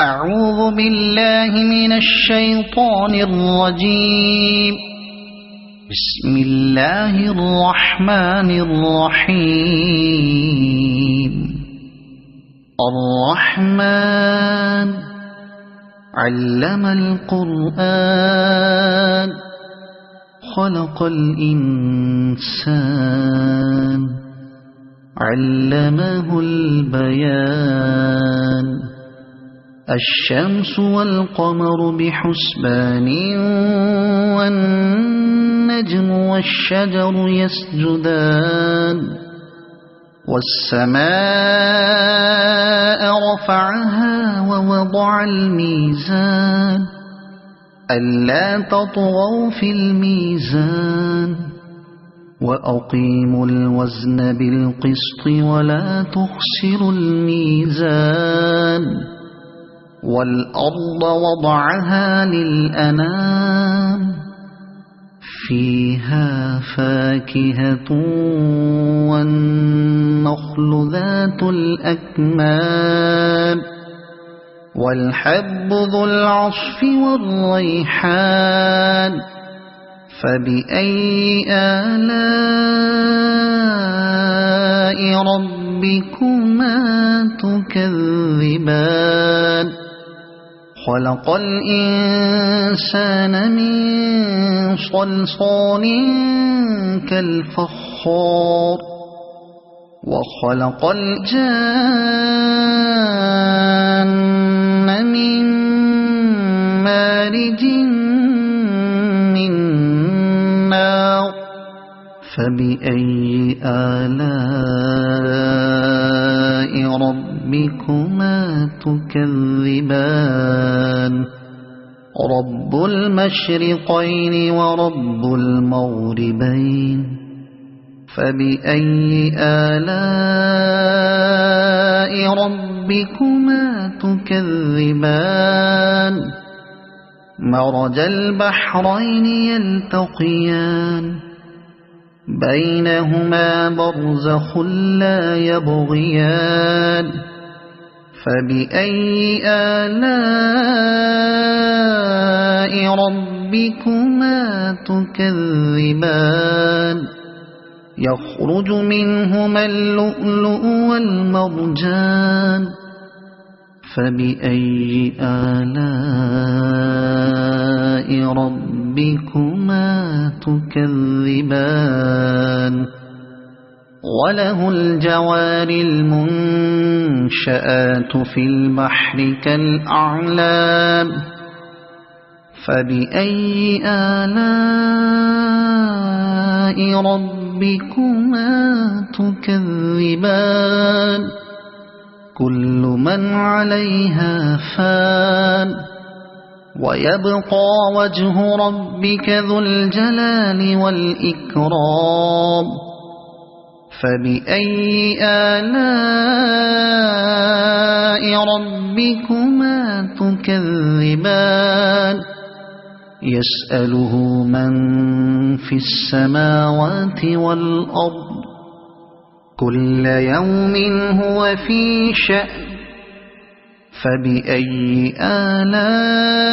أعوذ بالله من الشيطان الرجيم. بسم الله الرحمن الرحيم. الرحمن علم القرآن خلق الإنسان علمه البيان. الشمس والقمر بحسبان والنجم والشجر يسجدان. والسماء رفعها ووضع الميزان ألا تطغوا في الميزان وأقيموا الوزن بالقسط ولا تخسروا الميزان. والأرض وضعها للأنام فيها فاكهة والنخل ذات الأكمام والحب ذو العصف والريحان. فبأي آلاء ربكما تكذبان. خلق الإنسان من صلصال كالفخار وخلق الجان من مارج من نار. فبأي آلاء ربكما تكذبان. رب المشرقين ورب المغربين. فبأي آلاء ربكما تكذبان. مرج البحرين يلتقيان بينهما برزخ لا يبغيان. فبأي آلاء ربكما تكذبان. يخرج منهما اللؤلؤ والمرجان. فبأي آلاء ربكما تكذبان. وله الجوار المنشآت في البحر كالأعلام. فبأي آلاء ربكما تكذبان. كل من عليها فان ويبقى وجه ربك ذو الجلال والإكرام. فبأي آلاء ربكما تكذبان. يسأله من في السماوات والأرض كل يوم هو في شأن. فبأي آلاء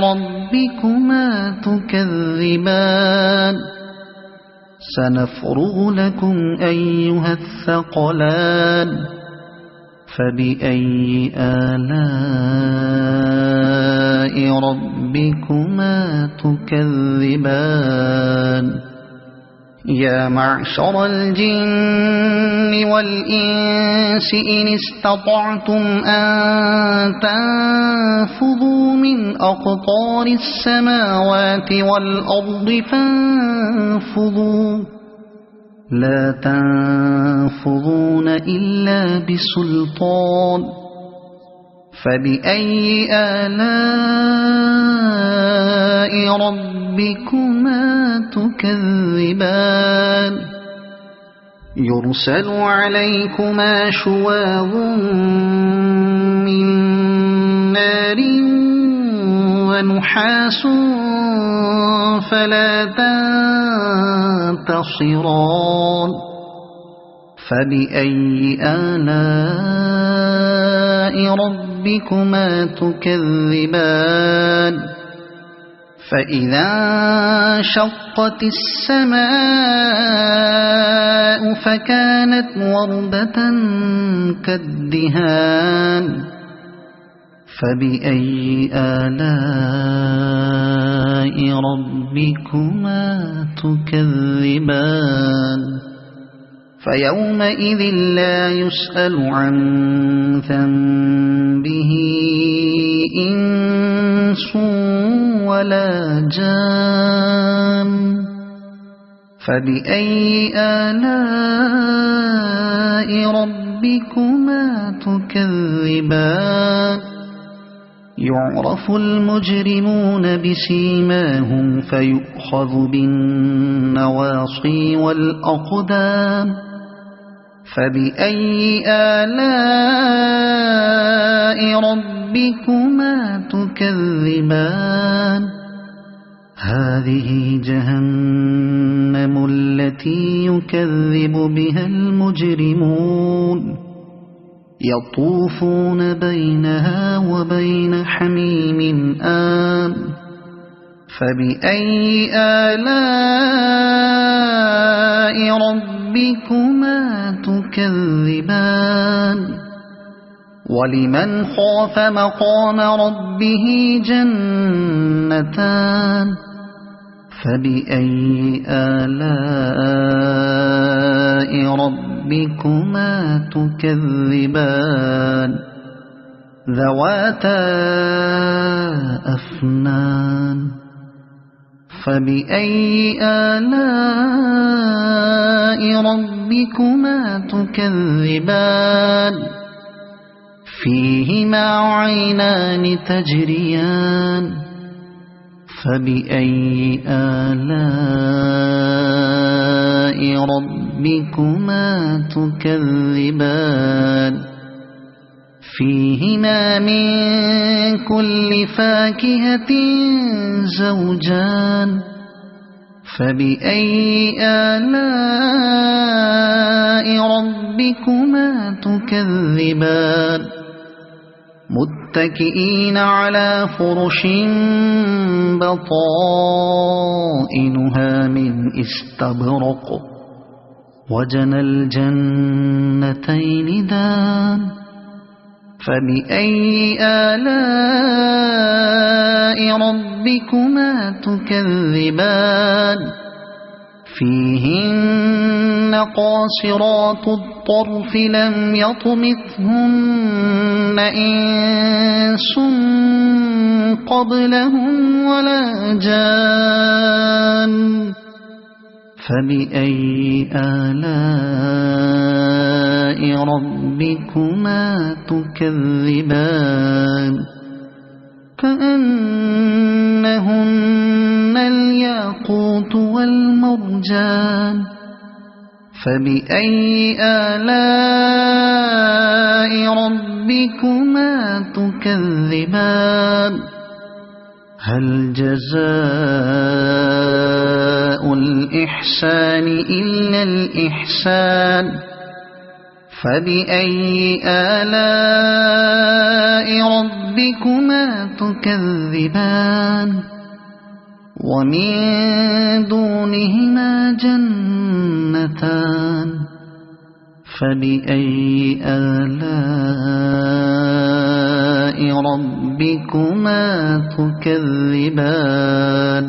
ربكما تكذبان. سنفرغ لكم أيها الثقلان. فبأي آلاء ربكما تكذبان. يا معشر الجن والإنس إن استطعتم أن تنفذوا من أقطار السماوات والأرض فانفذوا لا تنفذون إلا بسلطان. فبأي آلاء ربكما تكذبان. يرسل عليكما شواظ من نار ونحاس فلا تنتصران. فبأي آلاء ربكما تكذبان فإذا انشقت السماء فكانت وردة كالدهان فبأي آلاء ربكما تكذبان فيومئذ لا يسأل عن ذنبه إنس ولا جان فبأي آلاء ربكما تكذبان يعرف المجرمون بسيماهم فيؤخذ بالنواصي والأقدام فبأي آلاء ربكما تكذبان هذه جهنم التي يكذب بها المجرمون يطوفون بينها وبين حميم آن فبأي آلاء ربكما تكذبان ولمن خاف مقام ربه جنتان فبأي آلاء ربكما تكذبان ذواتا أفنان فبأي آلاء ربكما تكذبان فيهما عينان تجريان فبأي آلاء ربكما تكذبان فيهما من كل فاكهة زوجان فبأي آلاء ربكما تكذبان متكئين على فرش بطائنها من استبرق وجنى الجنتين دان فبأي آلاء ربكما تكذبان فيهن قاصرات الطرف لم يطمثهن إنس قبلهم ولا جان فبأي آلاء ربكما تكذبان كأنهن الياقوت والمرجان فبأي آلاء ربكما تكذبان هل جزاء الإحسان إلا الإحسان فبأي آلاء ربكما تكذبان ومن دونهما جنتان فبأي آلاء ربكما تكذبان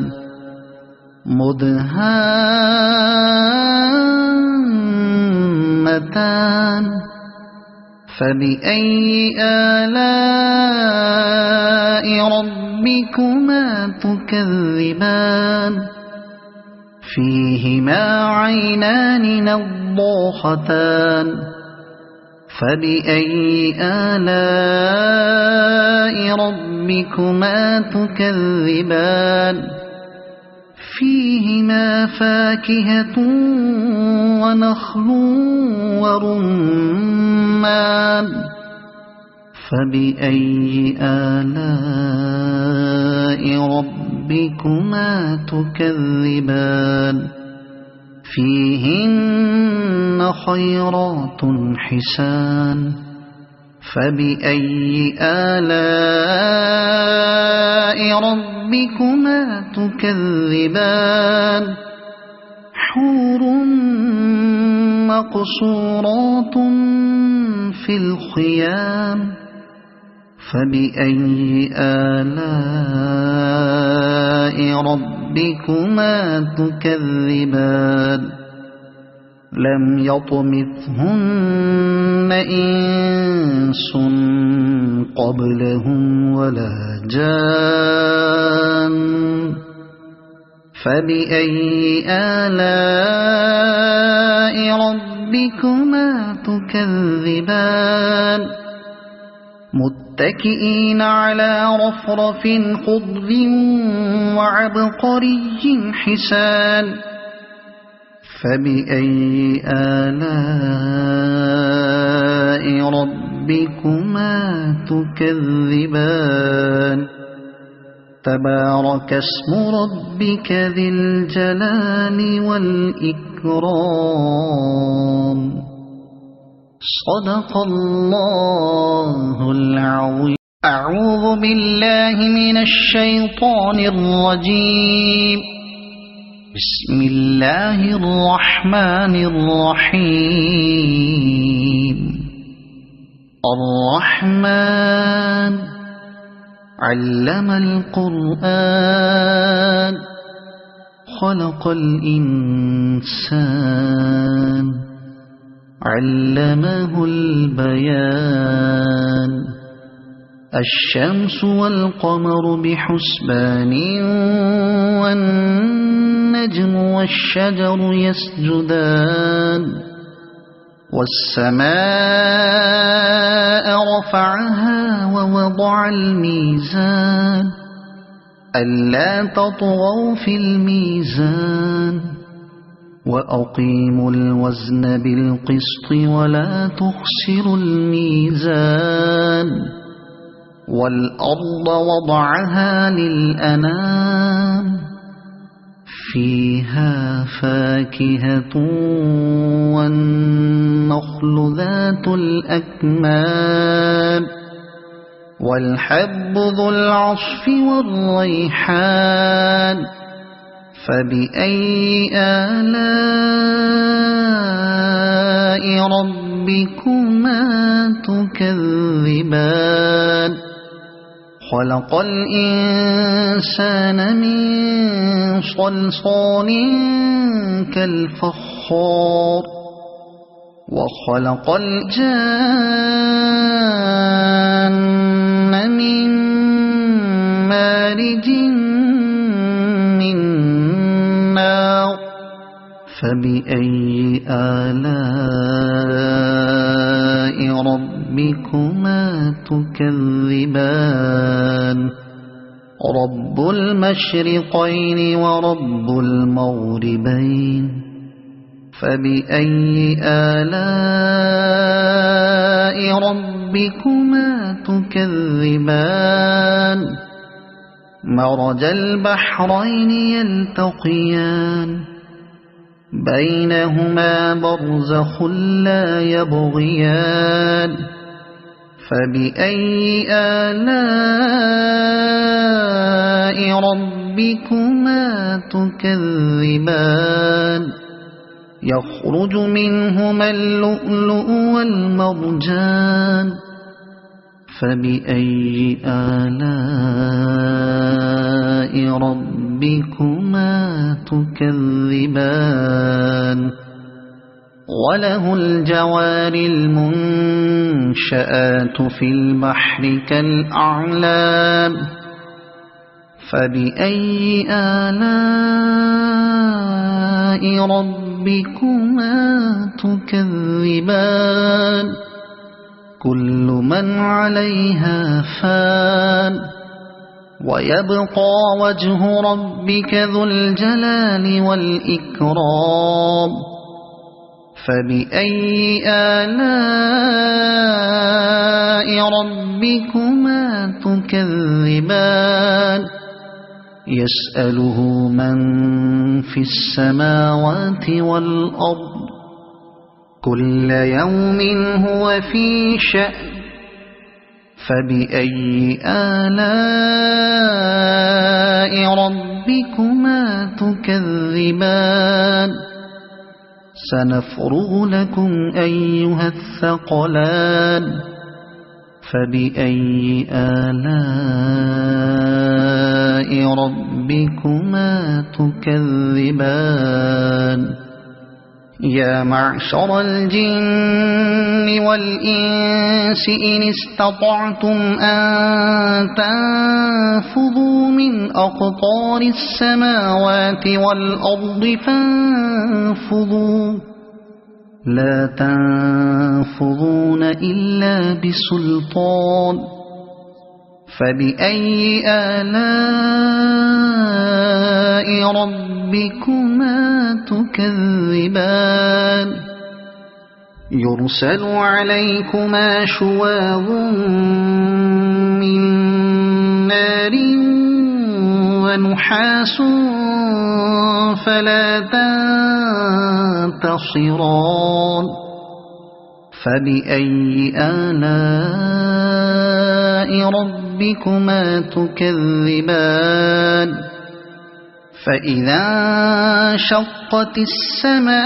مدهامتان فبأي آلاء ربكما تكذبان فيهما عينان نضاختان فبأي آلاء ربكما تكذبان فيهما فاكهة ونخل ورمان فبأي آلاء ربكما تكذبان فيهن خيرات حسان فبأي آلاء ربكما تكذبان حور مقصورات في الخيام فبأي آلاء ربكما تكذبان لم يطمثهن إنس قبلهم ولا جان فبأي آلاء ربكما تكذبان متكئين على رفرف خضر وعبقري حسان فبأي آلاء ربكما تكذبان تبارك اسم ربك ذي الجلال والإكرام صدق الله العظيم أعوذ بالله من الشيطان الرجيم بسم الله الرحمن الرحيم الرحمن علم القرآن خلق الإنسان علمه البيان الشمس والقمر بحسبان والنجم والشجر يسجدان والسماء رفعها ووضع الميزان ألا تطغوا في الميزان وأقيموا الوزن بالقسط ولا تخسروا الميزان والأرض وضعها للأنام فيها فاكهة والنخل ذات الأكمام والحب ذو العصف والريحان فبأي آلاء ربكما تكذبان خلق الإنسان من صلصال كالفخار وخلق الجان من مارج من نار فبأي آلاء ربكما تكذبان رب المشرقين ورب المغربين فبأي آلاء ربكما تكذبان مرج البحرين يلتقيان بينهما برزخ لا يبغيان فبأي آلاء ربكما تكذبان يخرج منهما اللؤلؤ والمرجان فبأي آلاء ربكما تكذبان وله الجوار المنشآت في البحر كالأعلام فبأي آلاء ربكما تكذبان كل من عليها فان ويبقى وجه ربك ذو الجلال والإكرام فبأي آلاء ربكما تكذبان يسأله من في السماوات والأرض كل يوم هو في شأن فبأي آلاء ربكما تكذبان سنفرغ لكم أيها الثقلان فبأي آلاء ربكما تكذبان يا معشر الجن والإنس إن استطعتم أن تنفذوا من أقطار السماوات والأرض فانفذوا لا تنفذون إلا بسلطان فبأي آلاء ربكما تكذبان يرسل عليكما شواظ من نار ونحاس فلا تنتصران فبأي آلاء ربكما تكذبان فإذا انشقت السماء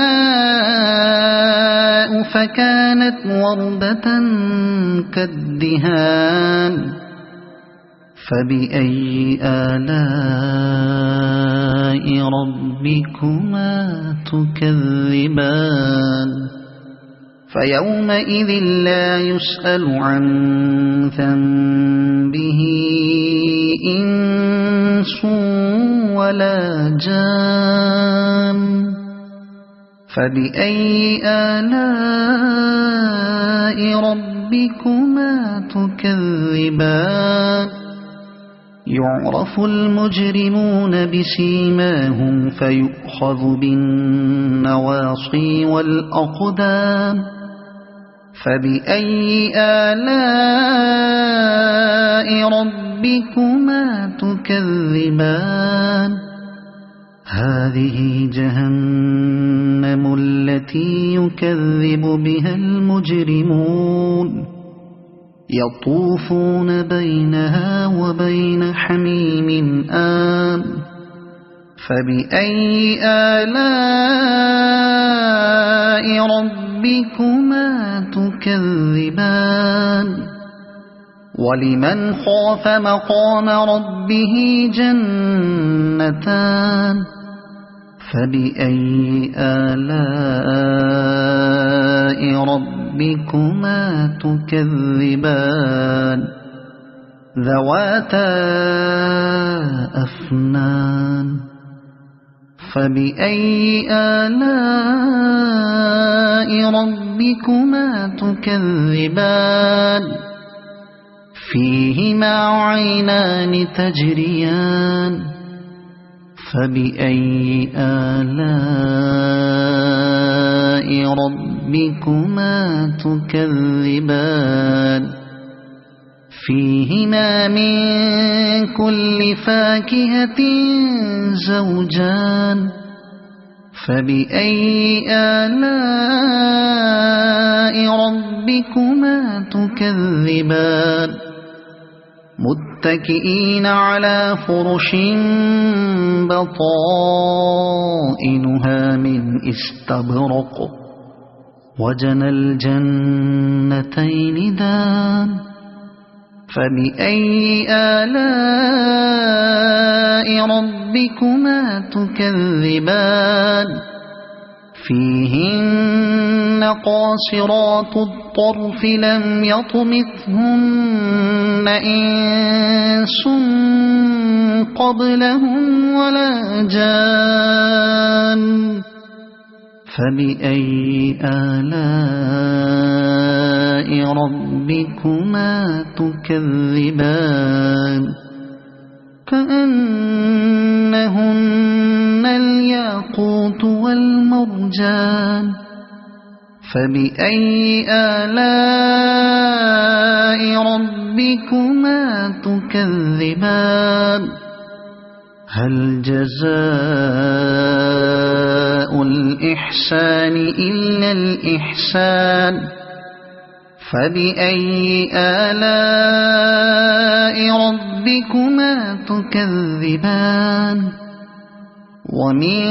فكانت وردة كالدهان فبأي آلاء ربكما تكذبان فيومئذ لا يسأل عن ذنبه إنس ولا جان فبأي آلاء ربكما تكذبان يعرف المجرمون بسيماهم فيؤخذ بالنواصي والأقدام فبأي آلاء ربكما تكذبان هذه جهنم التي يكذب بها المجرمون يطوفون بينها وبين حميم آن فبأي آلاء ربكما تكذبان ولمن خاف مقام ربه جنتان فبأي آلاء ربكما تكذبان ذواتا أفنان فبأي آلاء ربكما تكذبان فيهما عينان تجريان فبأي آلاء ربكما تكذبان فيهما من كل فاكهة زوجان فبأي آلاء ربكما تكذبان متكئين على فرش بطائنها من استبرق وجنى الجنتين دان فبأي آلاء ربكما تكذبان فيهن قاصرات الطرف لم يطمثهن إنس قبلهم ولا جان فبأي آلاء ربكما تكذبان كأنهن الياقوت والمرجان فبأي آلاء ربكما تكذبان هل جزاء الإحسان إلا الإحسان فبأي آلاء ربكما تكذبان ومن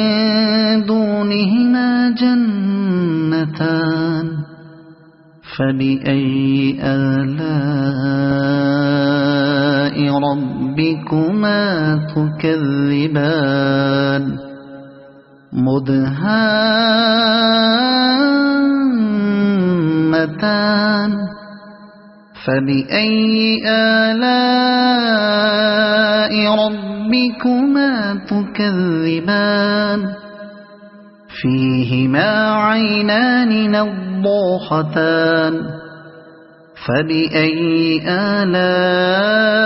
دونهما جنتان فبأي آلاء ربكما تكذبان مدهامتان فبأي آلاء ربكما تكذبان فيهما عينان نضاختان فبأي آلاء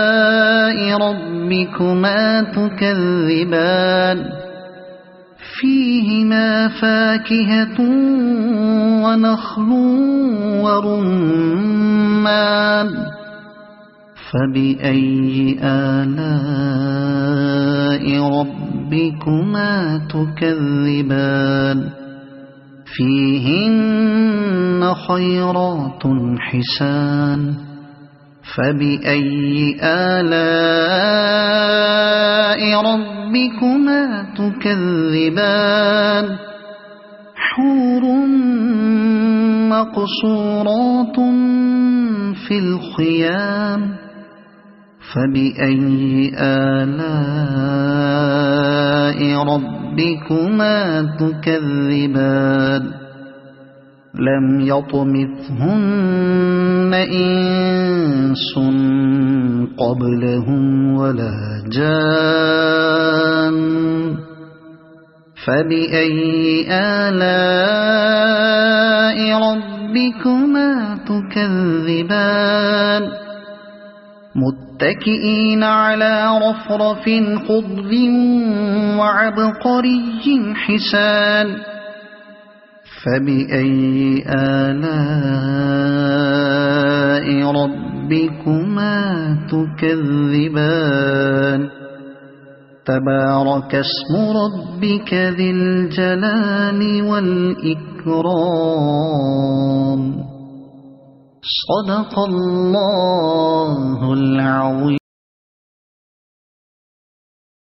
ربكما تكذبان فيهما فاكهة ونخل ورمان فبأي آلاء ربكما تكذبان فيهن خيرات حسان فبأي آلاء ربكما تكذبان حور مقصورات في الخيام فبأي آلاء ربكما تكذبان لم يطمثهن إنس قبلهم ولا جان فبأي آلاء ربكما تكذبان متكئين على رفرف خضر وعبقري حسان فبأي آلاء ربكما تكذبان تبارك اسم ربك ذي الجلال والإكرام صدق الله العظيم.